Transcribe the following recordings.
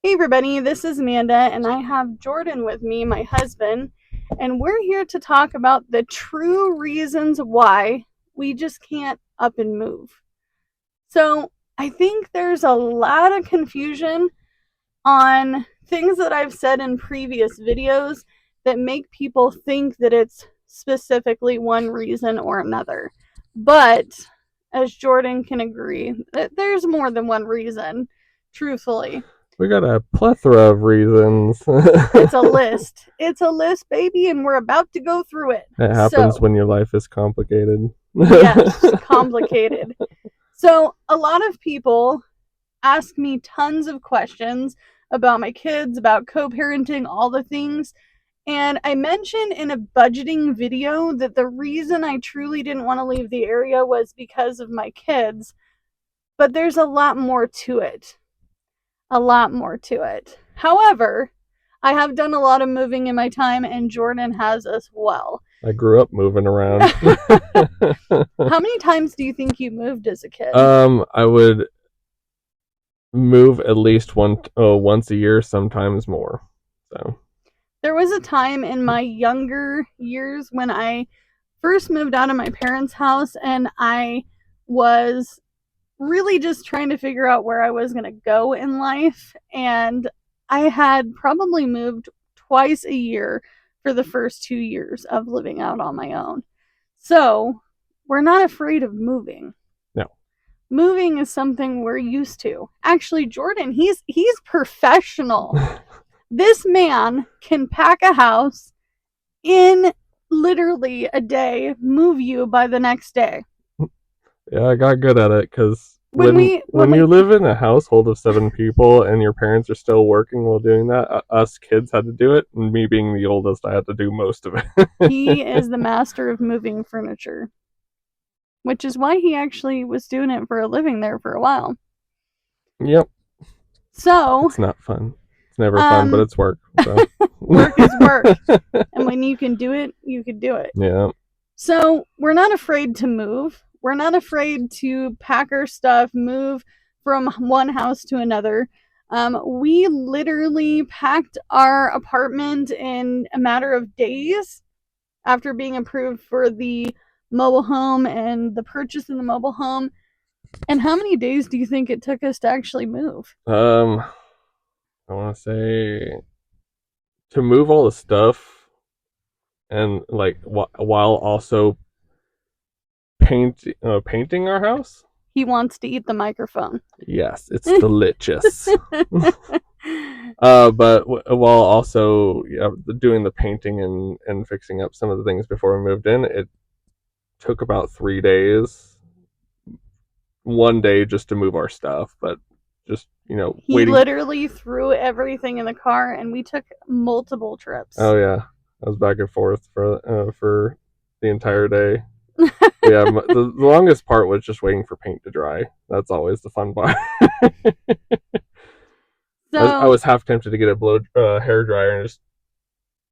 Hey everybody, this is Amanda and I have Jordan with me, my husband, and we're here to talk about the true reasons why we just can't up and move. So I think there's a lot of confusion on things that I've said in previous videos that make people think that it's specifically one reason or another. But as Jordan can agree, there's more than one reason, truthfully. We got a plethora of reasons. It's a list. It's a list, baby, and we're about to go through it. It happens when your life is complicated. Yes, complicated. So, a lot of people ask me tons of questions about my kids, about co-parenting, all the things. And I mentioned in a budgeting video that the reason I truly didn't want to leave the area was because of my kids. But there's a lot more to it. However, I have done a lot of moving in my time, and Jordan has as well. I grew up moving around. How many times do you think you moved as a kid? I would move at least once a year, sometimes more. So there was a time in my younger years when I first moved out of my parents' house, and I was really just trying to figure out where I was going to go in life. And I had probably moved twice a year for the first 2 years of living out on my own. So we're not afraid of moving. No. Moving is something we're used to. Actually, Jordan, he's professional. This man can pack a house in literally a day, move you by the next day. Yeah, I got good at it because when you live in a household of 7 people and your parents are still working while doing that, us kids had to do it, and me being the oldest, I had to do most of it. He is the master of moving furniture, which is why he actually was doing it for a living there for a while. Yep. So it's not fun. It's never fun, but it's work. So. Work is work. And when you can do it, you can do it. Yeah. So we're not afraid to move. We're not afraid to pack our stuff, move from one house to another. We literally packed our apartment in a matter of days after being approved for the mobile home and the purchase of the mobile home. And how many days do you think it took us to actually move? I want to say to move all the stuff and like while also painting our house. He wants to eat the microphone. Yes, it's delicious. But while also doing the painting and fixing up some of the things before we moved in, it took about 3 days. 1 day just to move our stuff, but just he literally threw everything in the car, and we took multiple trips. Oh yeah, I was back and forth for the entire day. Yeah, the longest part was just waiting for paint to dry. That's always the fun part. So I was half tempted to get a hair dryer and just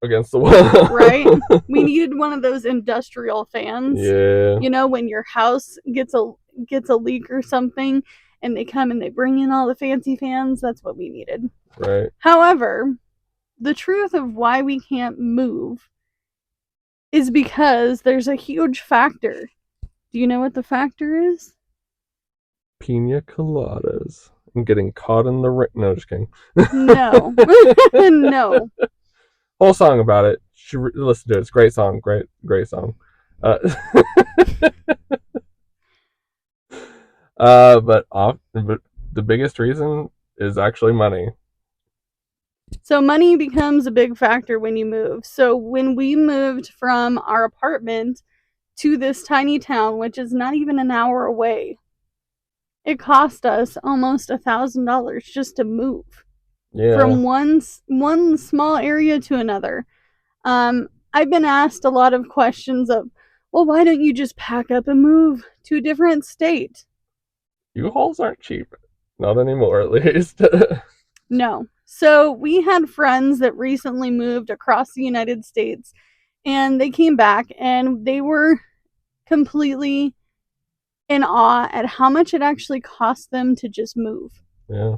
against the wall. Right? We needed one of those industrial fans. Yeah. You know, when your house gets a leak or something, and they come and they bring in all the fancy fans. That's what we needed. Right. However, the truth of why we can't move is because there's a huge factor. Do you know what the factor is? Pina coladas. I'm getting caught in the rain. No, just kidding. No. No. Whole song about it. Listen to it. It's a great song. Great song. But the biggest reason is actually money. So money becomes a big factor when you move. So when we moved from our apartment to this tiny town, which is not even an hour away, it cost us almost $1,000 just to move. Yeah. From one small area to another. I've been asked a lot of questions of, well, why don't you just pack up and move to a different state? U-Hauls aren't cheap. Not anymore, at least. No. So we had friends that recently moved across the United States, and they came back and they were completely in awe at how much it actually cost them to just move. Yeah.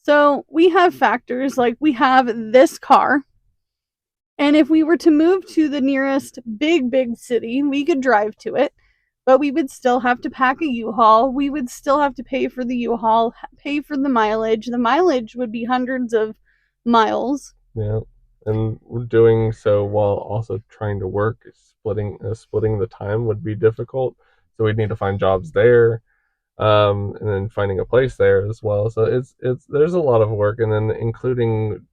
So we have factors like we have this car, and if we were to move to the nearest big city, we could drive to it, but we would still have to pack a U-Haul. We would still have to pay for the U-Haul, pay for the mileage. The mileage would be hundreds of miles. Yeah, and doing so while also trying to work, splitting the time would be difficult. So we'd need to find jobs there, and then finding a place there as well. So it's there's a lot of work, and then including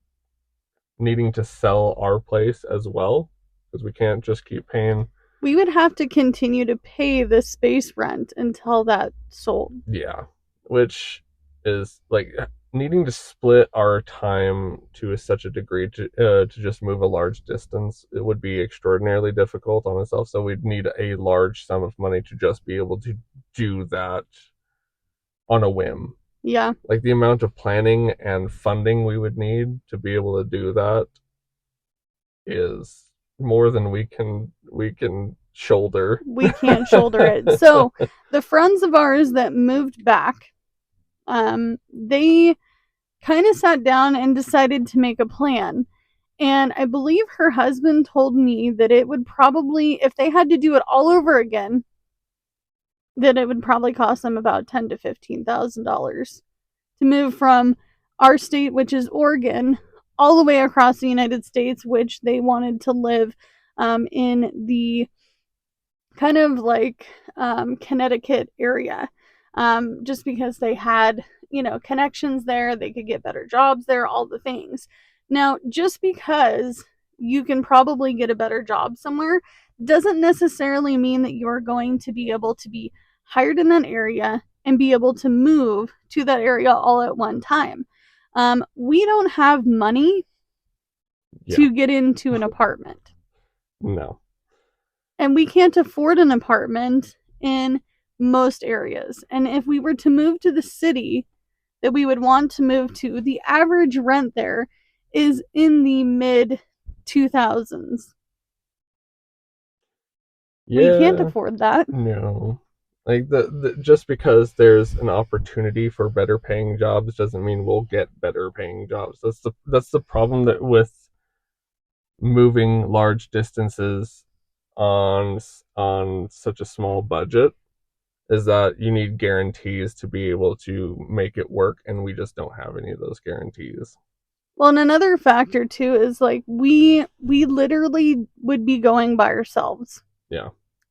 needing to sell our place as well because we can't just keep paying. We would have to continue to pay the space rent until that sold. Yeah, which is like needing to split our time to such a degree to just move a large distance. It would be extraordinarily difficult on itself. So we'd need a large sum of money to just be able to do that on a whim. Yeah. Like the amount of planning and funding we would need to be able to do that is more than we can shoulder. We can't shoulder it. So the friends of ours that moved back, they kind of sat down and decided to make a plan. And I believe her husband told me that it would probably, if they had to do it all over again, that it would probably cost them about $10,000 to $15,000 to move from our state, which is Oregon, all the way across the United States, which they wanted to live in the kind of like Connecticut area, just because they had, connections there, they could get better jobs there, all the things. Now, just because you can probably get a better job somewhere doesn't necessarily mean that you're going to be able to be hired in that area and be able to move to that area all at one time. We don't have money to get into an apartment. No. And we can't afford an apartment in most areas. And if we were to move to the city that we would want to move to, the average rent there is in the mid 2000s. Yeah. We can't afford that. No. Like the just because there's an opportunity for better paying jobs doesn't mean we'll get better paying jobs. That's the problem that with moving large distances on such a small budget is that you need guarantees to be able to make it work, and we just don't have any of those guarantees. Well, and another factor too is like we literally would be going by ourselves. Yeah.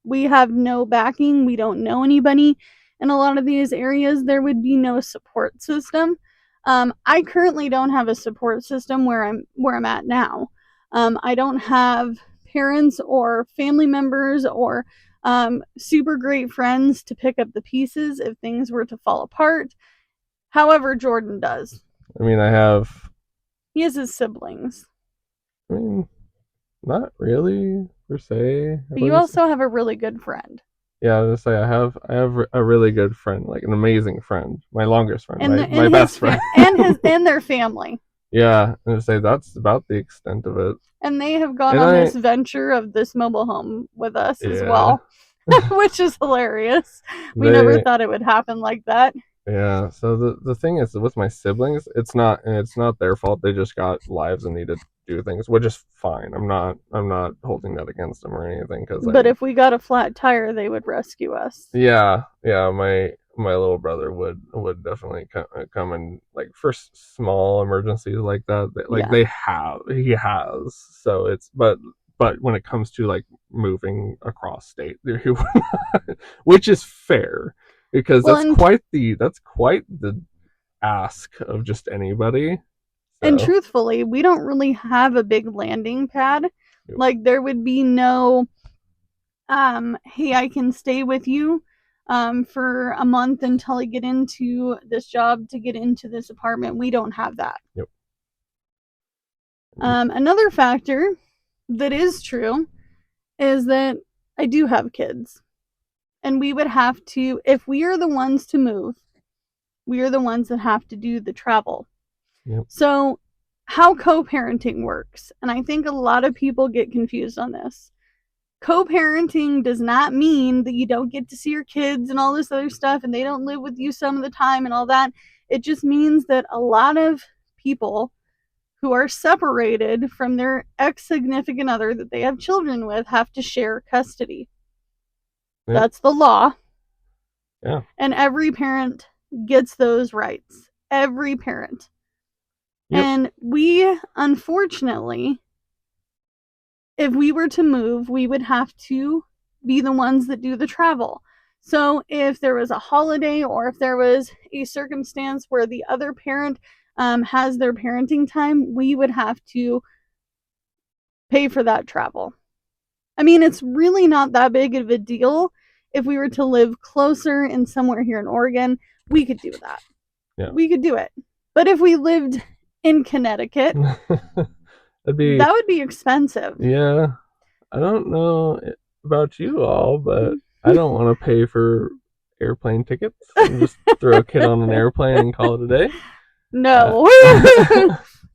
We have no backing. We don't know anybody. In a lot of these areas, there would be no support system. I currently don't have a support system where I'm at now. I don't have parents or family members or super great friends to pick up the pieces if things were to fall apart. However, Jordan does. I mean, He has his siblings. I mean, not really per se. But you also have a really good friend. Yeah, I was gonna say I have a really good friend, like an amazing friend, my longest friend, And my best friend, and their family. Yeah, and I say that's about the extent of it. And they have gone on this venture of this mobile home with us as well, which is hilarious. We never thought it would happen like that. Yeah. So the thing is with my siblings, it's not their fault. They just got lives and need to do things, which is fine. I'm not holding that against them or anything. But if we got a flat tire, they would rescue us. Yeah. My little brother would definitely come in, like, for small emergencies like that. He has. So it's but when it comes to like moving across state, which is fair because that's quite the ask of just anybody. So. And truthfully, we don't really have a big landing pad. Yep. Like there would be no hey, I can stay with you for a month until I get into this job to get into this apartment. We don't have that. Yep. Another factor that is true is that I do have kids. And we would have to, if we are the ones to move, we are the ones that have to do the travel. Yep. So how co-parenting works, and I think a lot of people get confused on this. Co-parenting does not mean that you don't get to see your kids and all this other stuff and they don't live with you some of the time and all that. It just means that a lot of people who are separated from their ex-significant other that they have children with have to share custody. Yep. That's the law. Yeah. And every parent gets those rights. Every parent. Yep. And we, unfortunately, if we were to move, we would have to be the ones that do the travel. So if there was a holiday or if there was a circumstance where the other parent has their parenting time, we would have to pay for that travel. I mean, it's really not that big of a deal. If we were to live closer and somewhere here in Oregon, we could do that. Yeah. We could do it. But if we lived in Connecticut, that would be expensive. Yeah. I don't know about you all, but I don't want to pay for airplane tickets and just throw a kid on an airplane and call it a day. No.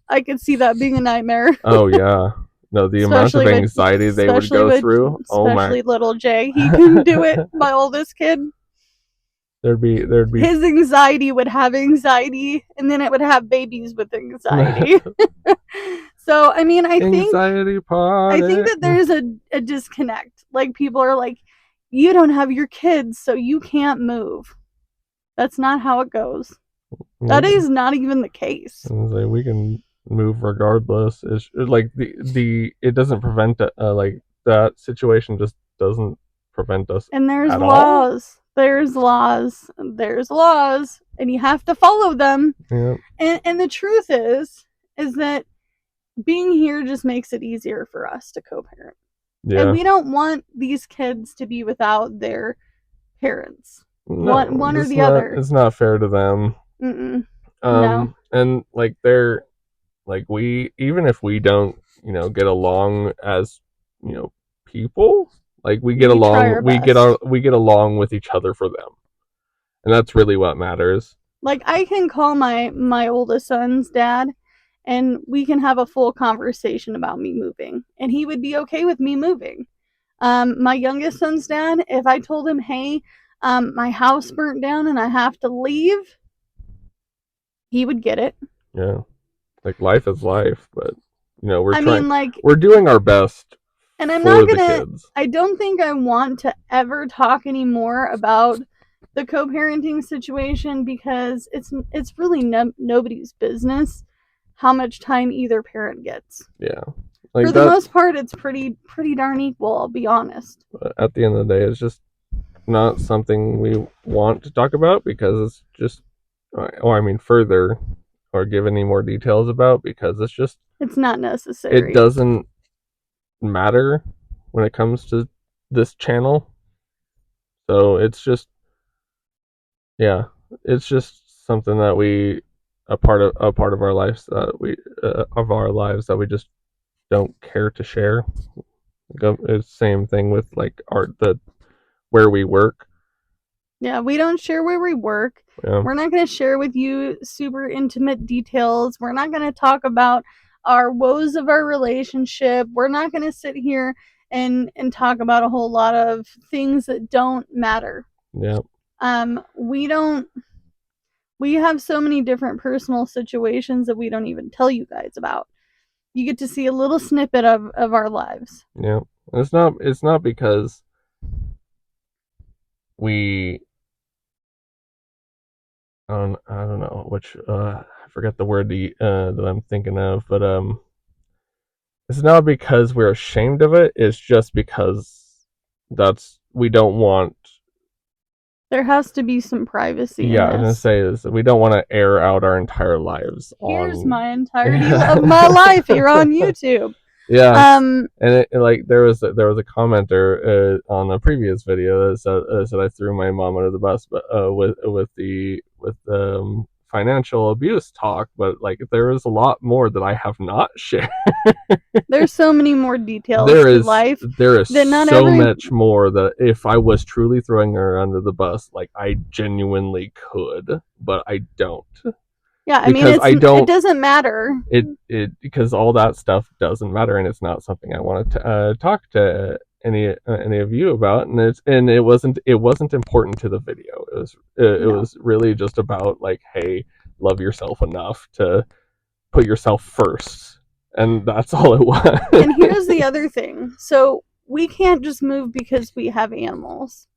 I could see that being a nightmare. Oh, yeah. No, the amount of anxiety they would go through. Especially little Jay. He can do it, my oldest kid. There'd be his anxiety would have anxiety, and then it would have babies with anxiety. So I mean, I think that there's a disconnect. Like, people are like, you don't have your kids, so you can't move. That's not how it goes. That is not even the case. Like, we can move regardless. It's like it doesn't prevent like that situation just doesn't prevent us. And there's laws. There's laws, and you have to follow them. Yeah. And the truth is that being here just makes it easier for us to co-parent. Yeah. And we don't want these kids to be without their parents. No, one or the other. It's not fair to them. No. And like we, even if we don't, get along as, people, like we get along with each other for them. And that's really what matters. Like, I can call my oldest son's dad and we can have a full conversation about me moving, and he would be okay with me moving. My youngest son's dad, if I told him, hey, my house burnt down and I have to leave, he would get it. Yeah. Like, life is life, but we're doing our best. And I'm not gonna, I don't think I want to ever talk anymore about the co-parenting situation, because it's really nobody's business how much time either parent gets. Yeah. Like, for the most part, it's pretty darn equal, I'll be honest. But at the end of the day, it's just not something we want to talk about, because it's just, further or give any more details about, because it's not necessary. It doesn't matter when it comes to this channel. So it's just, yeah, it's just something that a part of our lives that we just don't care to share. It's the same thing with like where we work. Yeah, we don't share where we work. Yeah. We're not going to share with you super intimate details. We're not going to talk about our woes of our relationship. We're not going to sit here and talk about a whole lot of things that don't matter. Yeah. We have so many different personal situations that we don't even tell you guys about. You get to see a little snippet of our lives. Yeah. It's not because we, I don't know which, I forget the word that I'm thinking of, but it's not because we're ashamed of it. It's just because we don't want. There has to be some privacy. Yeah, I was gonna say is we don't want to air out our entire lives. Here's my entirety of my life here on YouTube. Yeah. And there was a commenter on a previous video that said I threw my mom under the bus, but with the financial abuse talk, but like there is a lot more that I have not shared. There's so many more details to life. There is so much more that if I was truly throwing her under the bus, like I genuinely could, but I don't. Yeah, I mean, it doesn't matter. It because all that stuff doesn't matter, and it's not something I want to talk to any of you about, and it wasn't important to the video. It was really just about like, hey, love yourself enough to put yourself first. And that's all it was. And here's the other thing. So we can't just move because we have animals.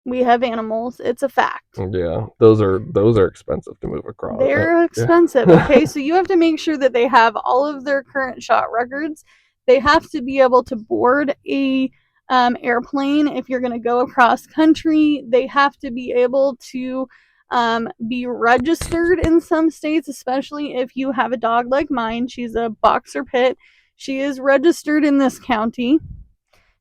We have animals. It's a fact. Yeah, those are expensive to move across. They're expensive. Yeah. Okay, so you have to make sure that they have all of their current shot records. They have to be able to board a airplane if you're going to go across country. They have to be able to be registered in some states, especially if you have a dog like mine. She's a boxer pit. She is registered in this county.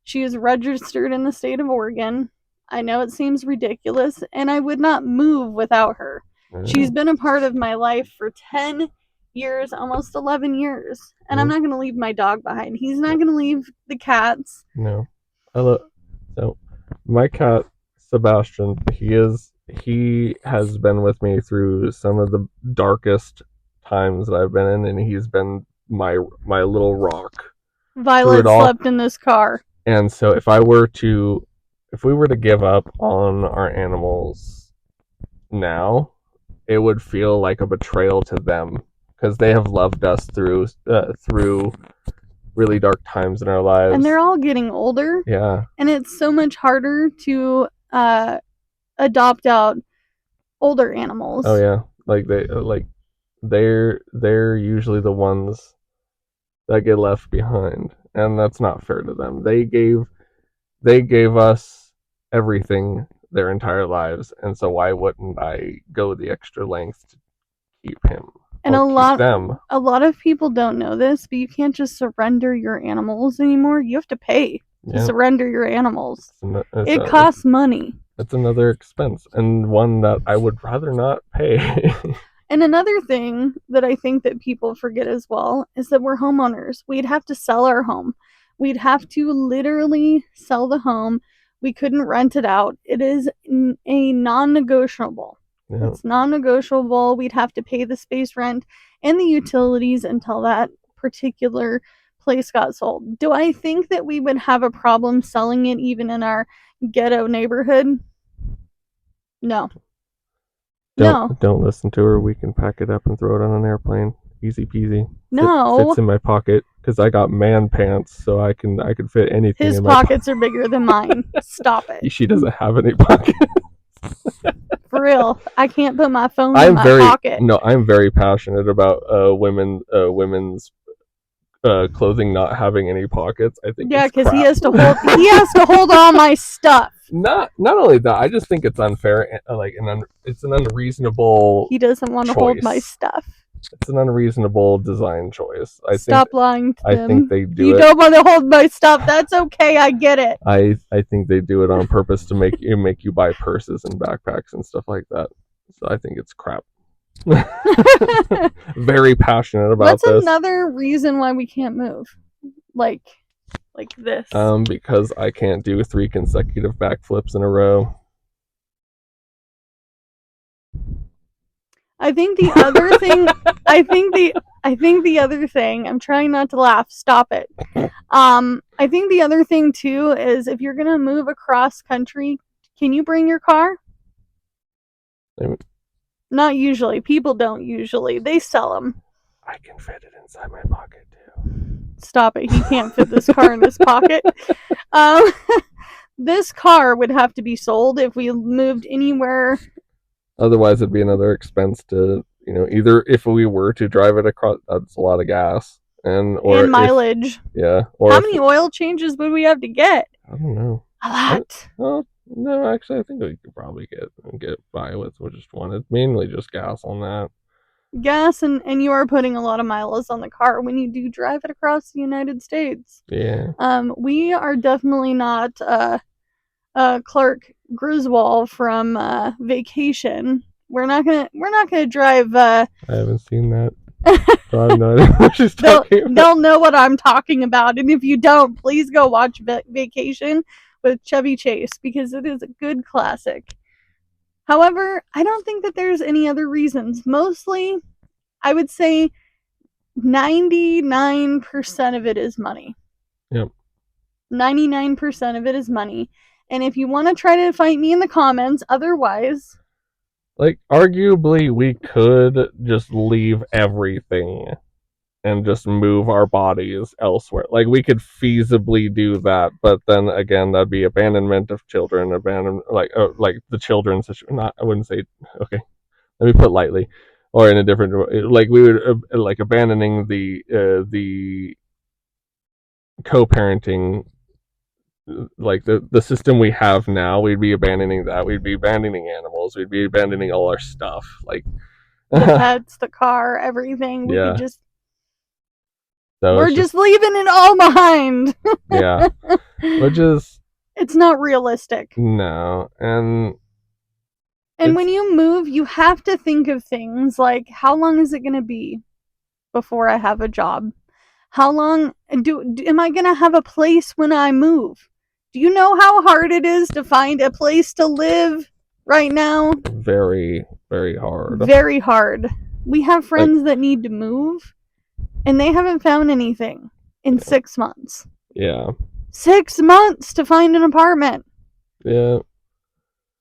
She is registered in the state of Oregon. I know it seems ridiculous, and I would not move without her. She's been a part of my life for 10 years, almost 11 years. And I'm not going to leave my dog behind. He's not going to leave the cats. No. So my cat, Sebastian, he has been with me through some of the darkest times that I've been in, and he's been my little rock. Violet slept in this car. And so if we were to give up on our animals now, it would feel like a betrayal to them, because they have loved us through really dark times in our lives. And they're all getting older. Yeah. And it's so much harder to adopt out older animals. Oh yeah. They're usually the ones that get left behind, and that's not fair to them. They gave us everything their entire lives, and so why wouldn't I go the extra length to keep him? And a lot of people don't know this, but you can't just surrender your animals anymore. You have to pay to surrender your animals. It costs money. It's another expense, and one that I would rather not pay. And another thing that I think that people forget as well is that we're homeowners. We'd have to sell our home. We'd have to literally sell the home. We couldn't rent it out. It is a non-negotiable. Yeah. It's non-negotiable. We'd have to pay the space rent and the utilities until that particular place got sold. Do I think that we would have a problem selling it even in our ghetto neighborhood? No. Don't listen to her. We can pack it up and throw it on an airplane. Easy peasy. No. Fits in my pocket because I got man pants, so I can fit anything. His pockets are bigger than mine. Stop it. She doesn't have any pockets. For real, I can't put my phone in my pocket. No, I'm very passionate about women's clothing not having any pockets. I think because he has to hold all my stuff. Not only that, I just think it's unfair. It's an unreasonable. He doesn't want to hold my stuff. It's an unreasonable design choice. Stop lying to them. I think they do. You don't want to hold my stuff. That's okay. I get it. I think they do it on purpose to make you buy purses and backpacks and stuff like that. So I think it's crap. Very passionate about this. What's another reason why we can't move? Like this. Because I can't do 3 consecutive backflips in a row. I think the other thing I'm trying not to laugh. Stop it. I think the other thing too is if you're going to move across country, can you bring your car? Not usually. People don't usually. They sell them. I can fit it inside my pocket too. Stop it. He can't fit this car in his pocket. This car would have to be sold if we moved anywhere. Otherwise, it'd be another expense to, either if we were to drive it across, that's a lot of gas. And mileage. Or how many oil changes would we have to get? I don't know. A lot. No, actually, I think we could probably get by with just one. It's mainly just gas on that. Gas, and you are putting a lot of miles on the car when you do drive it across the United States. Yeah. We are definitely not Clark Griswold from Vacation. We're not gonna drive. I haven't seen that. So I have no idea what she's talking about. They'll know what I'm talking about, and if you don't, please go watch Vacation with Chevy Chase because it is a good classic. However, I don't think that there's any other reasons. Mostly, I would say 99% of it is money. Yep. 99% of it is money. And if you want to try to fight me in the comments, otherwise, Like, arguably, we could just leave everything and just move our bodies elsewhere. Like, we could feasibly do that, but then again, that'd be abandonment of children, like the children's. Not, I wouldn't say. Okay, let me put lightly, or in a different, like we would like abandoning the co-parenting, like the system we have now. We'd be abandoning that. We'd be abandoning animals. We'd be abandoning all our stuff. Like, The pets, the car, everything. We Yeah. could just so we're it's just leaving it all behind. yeah, which is It's not realistic. no, and And it's when you move, you have to think of things like how long is it going to be before I have a job? How long am I going to have a place when I move? Do you know how hard it is to find a place to live right now? very, very hard. Very hard. We have friends that need to move and they haven't found anything in 6 months. Yeah, 6 months to find an apartment. yeah,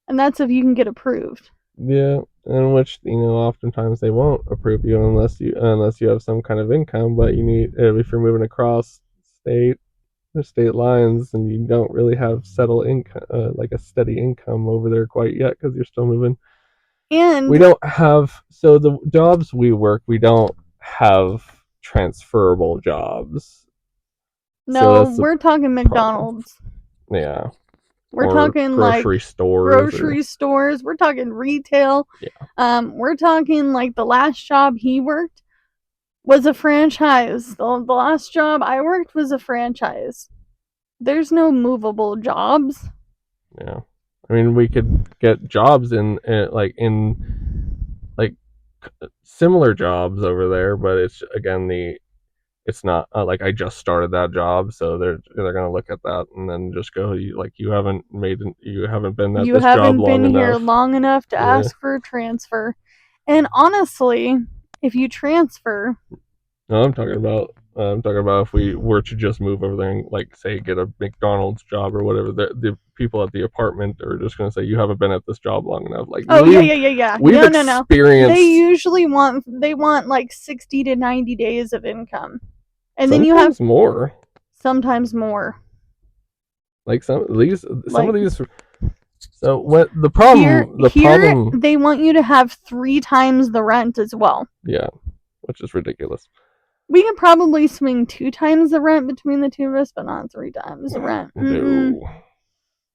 And that's if you can get approved. yeah. In which, oftentimes they won't approve you unless you have some kind of income. But you need, if you're moving across state lines, and you don't really have settled income, like a steady income over there quite yet, because you're still moving. And We don't have, so the jobs we work, we don't have transferable jobs. no, that's the we're talking McDonald's. Yeah, We're or talking like grocery stores. grocery stores. We're talking retail. Yeah. We're talking like the last job he worked was a franchise. The last job I worked was a franchise. There's no movable jobs. Yeah, I mean, we could get jobs in similar jobs over there, but it's again it's not like I just started that job, so they're gonna look at that and then just go, you haven't been at You this job haven't long been here enough. long enough to Yeah. ask for a transfer. And honestly, if you transfer, No, I'm talking about if we were to just move over there and, like, say, get a McDonald's job or whatever. The people at the apartment are just gonna say, you haven't been at this job long enough. Like, oh yeah. we've No. experienced. They usually want like 60 to 90 days of income. And then you have sometimes more. sometimes more. Like some of these. Like- So what the problem? Here they want you to have 3 times the rent as well. Yeah, which is ridiculous. We can probably swing 2 times the rent between the two of us, but not 3 times the rent. No.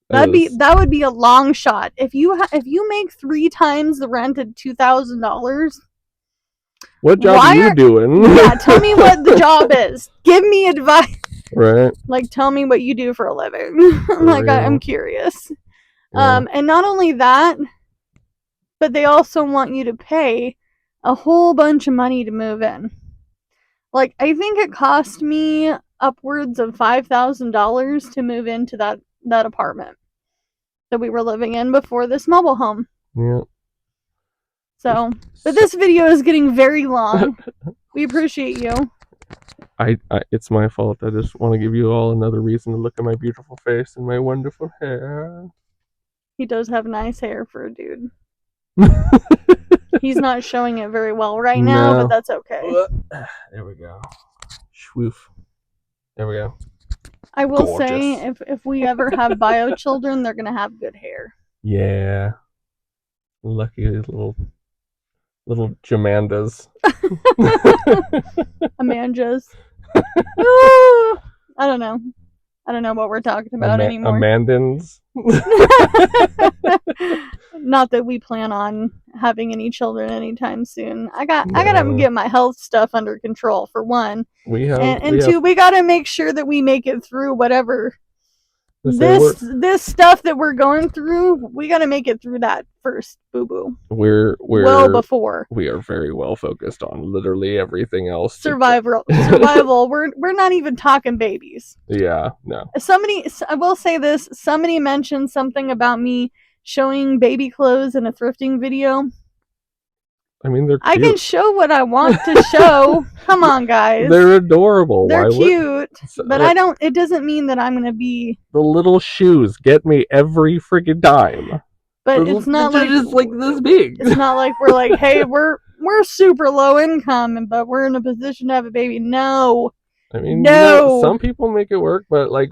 That would be a long shot. If you make 3 times the rent at $2,000. What job are you doing? Yeah, tell me what the job is. Give me advice. Right. Like, tell me what you do for a living. Like, I'm curious. Yeah. And not only that, but they also want you to pay a whole bunch of money to move in. Like, I think it cost me upwards of $5,000 to move into that apartment that we were living in before this mobile home. Yeah. So, but this video is getting very long. We appreciate you. It's my fault. I just want to give you all another reason to look at my beautiful face and my wonderful hair. He does have nice hair for a dude. He's not showing it very well right now, but that's okay. There we go. Schwoof. There we go. I will say, if we ever have bio children, they're gonna have good hair. Yeah. Lucky little Jamandas. Amandas. I don't know. I don't know what we're talking about anymore. Amandans. Not that we plan on having any children anytime soon. I gotta get my health stuff under control, for one. And two, we gotta make sure that we make it through whatever this stuff that we're going through. We gotta make it through that first, boo boo. We're well before. We are very well focused on literally everything else. Survival. We're not even talking babies. Yeah, no. I will say this. Somebody mentioned something about me showing baby clothes in a thrifting video. I mean, they're cute. I can show what I want to show. Come on, guys. They're adorable. They're cute. But it doesn't mean that I'm going to be... The little shoes get me every freaking dime. But it's not they're like just like this big. it's not like we're like, hey, we're super low income, but we're in a position to have a baby. No, I mean, no. some people make it work, but like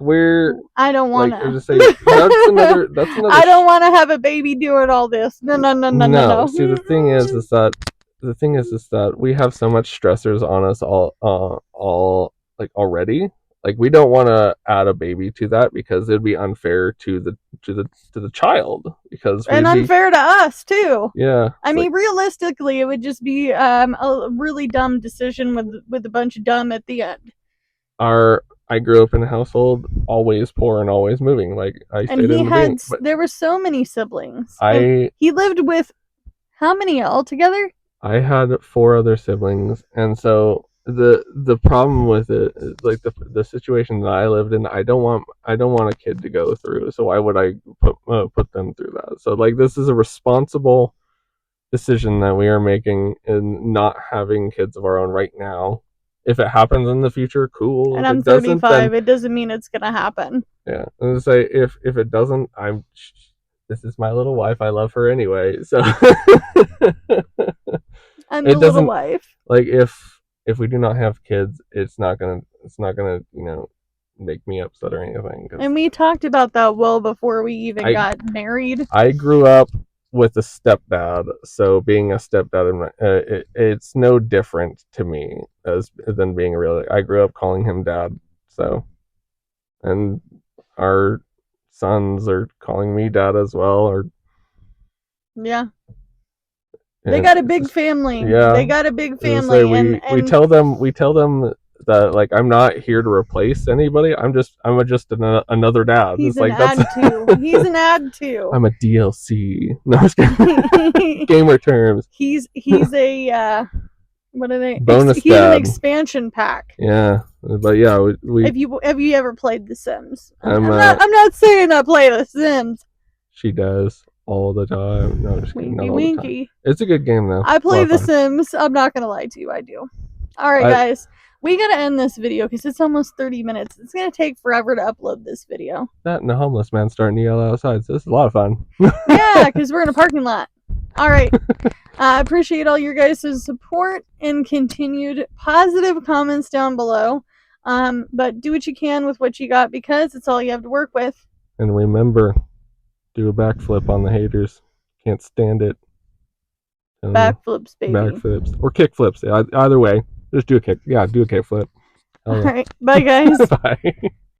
I don't want like I to. just say that's another I don't want to have a baby doing all this. No. See, the thing is that we have so much stressors on us all like already. Like we don't want to add a baby to that because it'd be unfair to the child because and unfair to us too. Yeah. I mean, realistically, it would just be a really dumb decision with a bunch of dumb at the end. I grew up in a household always poor and always moving. Like I and he had there were so many siblings. He lived with how many altogether? I had 4 other siblings, and so the problem with it is like the situation that I lived in. I don't want a kid to go through. So why would I put them through that? So like this is a responsible decision that we are making in not having kids of our own right now. If it happens in the future, cool. And I'm 35. It doesn't mean it's gonna happen. Yeah, and say if it doesn't, this is my little wife. I love her anyway. So I'm the little wife. Like if we do not have kids, it's not gonna make me upset or anything. And we talked about that well before we even got married. I grew up with a stepdad, so being a stepdad, it's no different to me than being a real. I grew up calling him dad, so, and our sons are calling me dad as well, or yeah. They got a big family. Yeah, they got a big family. We tell them that like I'm not here to replace anybody. I'm just another dad. He's an add to. He's an add to. I'm a DLC. No, gamer terms. He's a what are they? Bonus he's dad. An expansion pack. Yeah, but yeah, we. Have you ever played The Sims? I'm not saying I play The Sims. She does. All the time. No, just kidding. Winky winky. It's a good game though. I play The Sims. I'm not gonna lie to you. I do. Alright guys. We gotta end this video because it's almost 30 minutes. It's gonna take forever to upload this video. That and the homeless man starting to yell outside, so this is a lot of fun. Yeah, because we're in a parking lot. Alright. I appreciate all your guys' support and continued positive comments down below. But do what you can with what you got because it's all you have to work with. And remember, do a backflip on the haters. Can't stand it. Backflips, baby. Backflips. Or kickflips. Either way. Just do a kick. Yeah, do a kickflip. Alright. Bye, guys. Bye.